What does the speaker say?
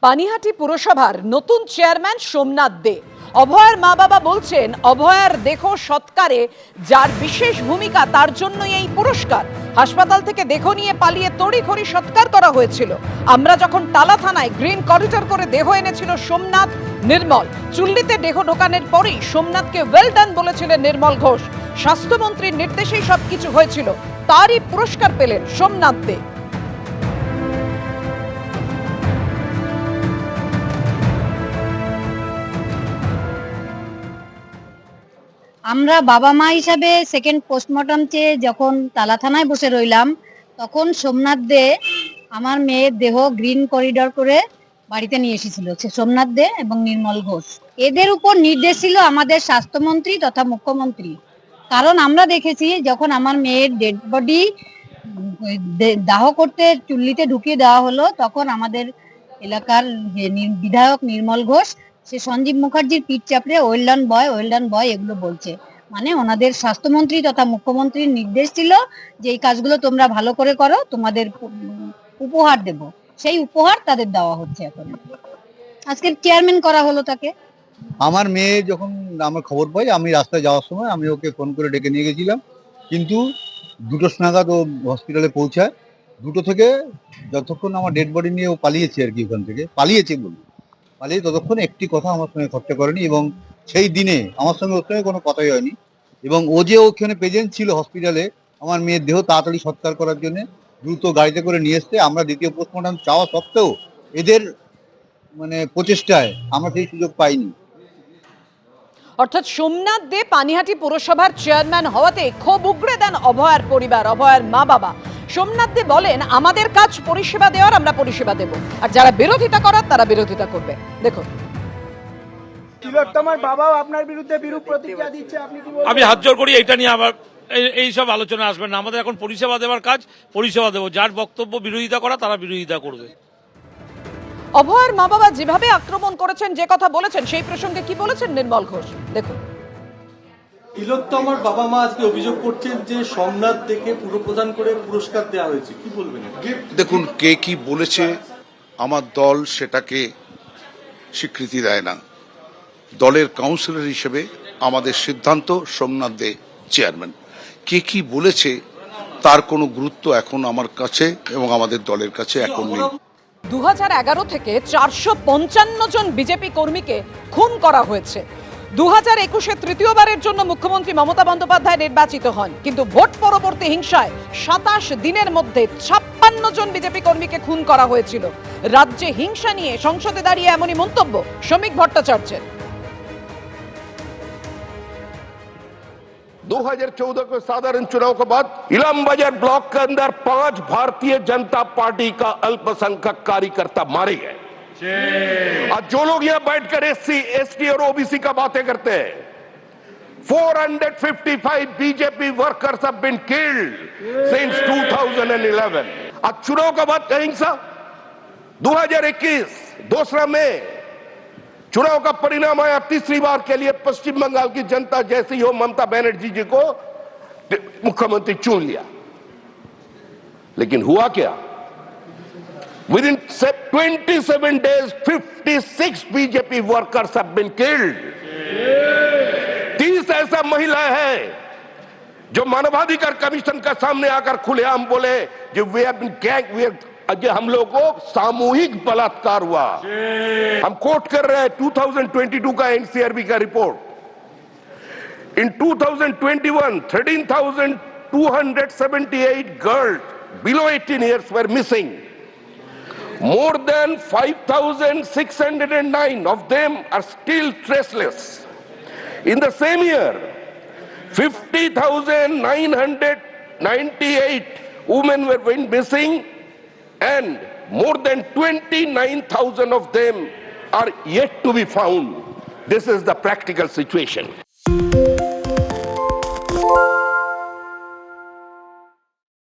পানিহাটি পুরসভার নতুন চেয়ারম্যান সোমনাথ দে। অভয়ার মা বাবা বলছেন, অভয়ার দেহ সৎকারে যার বিশেষ ভূমিকা তার জন্যই এই পুরস্কার। হাসপাতাল থেকে দেহ নিয়ে পালিয়ে তড়িঘড়ি সৎকার করা হয়েছিল। আমরা যখন টালা থানায় গ্রিন করিডর করে দেহ এনেছিল সোমনাথ, নির্মল চুল্লিতে দেহ ঢোকানোর পরেই সোমনাথকে ওয়েল ডান বলেছিলেন নির্মল ঘোষ। স্বাস্থ্যমন্ত্রীর নির্দেশেই সবকিছু হয়েছিল, তারই পুরস্কার পেলেন সোমনাথ দে। আমরা বাবা মা হিসাবে সেকেন্ড পোস্টমর্টম চেয়ে যখন তালা থানায় বসে রইলাম, তখন সোমনাথ দে আমার মেয়ের দেহ গ্রিন করিডর করে বাড়িতে নিয়ে এসেছিল। সোমনাথ দে এবং নির্মল ঘোষ, এদের উপর নির্দেশ ছিল আমাদের স্বাস্থ্যমন্ত্রী তথা মুখ্যমন্ত্রী। কারণ আমরা দেখেছি যখন আমার মেয়ের ডেড বডি দাহ করতে চুল্লিতে ঢুকিয়ে দেওয়া হলো, তখন আমাদের এলাকার যে বিধায়ক নির্মল ঘোষ, সে সঞ্জীব মুখার্জির পিঠ চাপড়ে ওয়েল ডান বয় এগুলো বলছে। মানে ওনাদের স্বাস্থ্যমন্ত্রী তথা মুখ্যমন্ত্রীর নির্দেশ ছিল যে এই কাজগুলো তোমরা ভালো করে করো, তোমাদের উপহার দেব। সেই উপহার তাদের দেওয়া হচ্ছে। এখন আজকে চেয়ারম্যান করা হলো তাকে। আমার মেয়ে যখন আমার খবর পাই, আমি রাস্তায় যাওয়ার সময় আমি ওকে ফোন করে ডেকে নিয়ে গেছিলাম, কিন্তু 2টো নাগাদ ও হসপিটালে পৌঁছায়। 2টো থেকে যতক্ষণ আমার ডেড বডি নিয়ে ও পালিয়েছে আর কি, ওখান থেকে পালিয়েছে পালিয়ে ততক্ষণ একটি কথা আমার সঙ্গে খরচা করেনি, এবং সেই দিনে আমার সঙ্গে ওর সঙ্গে কোনো কথাই হয়নি। এবং ও যে ওখানে প্রেজেন্ট ছিল হসপিটালে আমার মেয়ের দেহ তাড়াতাড়ি সৎকার করার জন্য দ্রুত গাড়িতে করে নিয়ে এসছে। আমরা দ্বিতীয় পোস্টমর্টম চাওয়া সত্ত্বেও এদের প্রচেষ্টায় আমরা সেই সুযোগ পাইনি। অর্থাৎ সোমনাথ দে পানিহাটি পুরসভার চেয়ারম্যান হওয়াতে ক্ষোভ উগড়ে দেন অভয়ার পরিবার, অভয়ার মা বাবা। সোমনাথ দে বলেন, আমাদের কাজ পরিষেবা দেওয়ার, আমরা পরিষেবা দেব, আর যারা বিরোধিতা করার তারা বিরোধিতা করবে। দেখুন, তিলোত্তমার বাবাও আপনার বিরুদ্ধে বিরূপ প্রতিক্রিয়া দিচ্ছে, আপনি কি বলবেন? আমি হাত জোর করি, এটা নিয়ে আবার এই সব আলোচনা আসবে না। আমাদের এখন পরিষেবা দেওয়ার কাজ, পরিষেবা দেবো। যার বক্তব্য বিরোধিতা করা তারা বিরোধিতা করবে। অভয়ার মা বাবা যেভাবে আক্রমণ করেছেন, যে কথা বলেছেন, সেই প্রসঙ্গে কি বলেছেন নির্মল ঘোষ দেখুন। তিলোত্তমার বাবা মা আজকে অভিযোগ করছেন যে সোমনাথ দেকে পুরপ্রধান করে পুরস্কার দেওয়া হয়েছে, কি বলবেন? দেখুন, কে কি বলেছে, আমার দল সেটাকে স্বীকৃতি দেয় না। দলের কাউন্সিলর হিসেবে আমাদের সিদ্ধান্ত সোমনাথ দে চেয়ারম্যান। কে কি বলেছে তার কোনো গুরুত্ব এখন আমার কাছে এবং আমাদের দলের কাছে এখন নেই। 2011 থেকে 455 জন বিজেপি কর্মীকে খুন করা হয়েছে। 2021-এ তৃতীয়বারের জন্য মুখ্যমন্ত্রী মমতা বন্দ্যোপাধ্যায় নির্বাচিত হন, কিন্তু ভোট পরবর্তী হিংসায় 27 দিনের মধ্যে 56 জন বিজেপি কর্মীকে খুন করা হয়েছিল। রাজ্যে হিংসা নিয়ে সংসদে দাঁড়িয়ে এমনই মন্তব্য শ্রমিক ভট্টাচার্যের। 2014 के साधारण चुनाव के बाद इलाम बाजार ब्लॉक के अंदर 5 भारतीय जनता पार्टी का अल्पसंख्यक कार्यकर्ता मारे गए। आज जो लोग यहां बैठकर एससी, एसटी और ओबीसी का बातें करते हैं, 455 BJP workers have been killed since 2011। आज चुनाव के बाद कहीं सा 2021 2 मई चुनाव का परिणाम आया। तीसरी बार के लिए पश्चिम बंगाल की जनता जैसे ही हो, ममता बनर्जी जी को मुख्यमंत्री चुन लिया। लेकिन हुआ क्या? Within 27 days 56 BJP workers have been killed. 30 ऐसा महिला है जो मानवाधिकार कमीशन का सामने आकर खुलेआम बोले जो वी हैव बीन गैंग, हम लोगों को सामूहिक बलात्कार हुआ। हम कोट कर रहे हैं 2022 का एनसीआरबी का report. In 2021 13,278 girls below 18 years were missing. More than 5,609 of them are still traceless. In the same year, 50,998 women were missing, and more than 29,000 of them are yet to be found. This is the practical situation.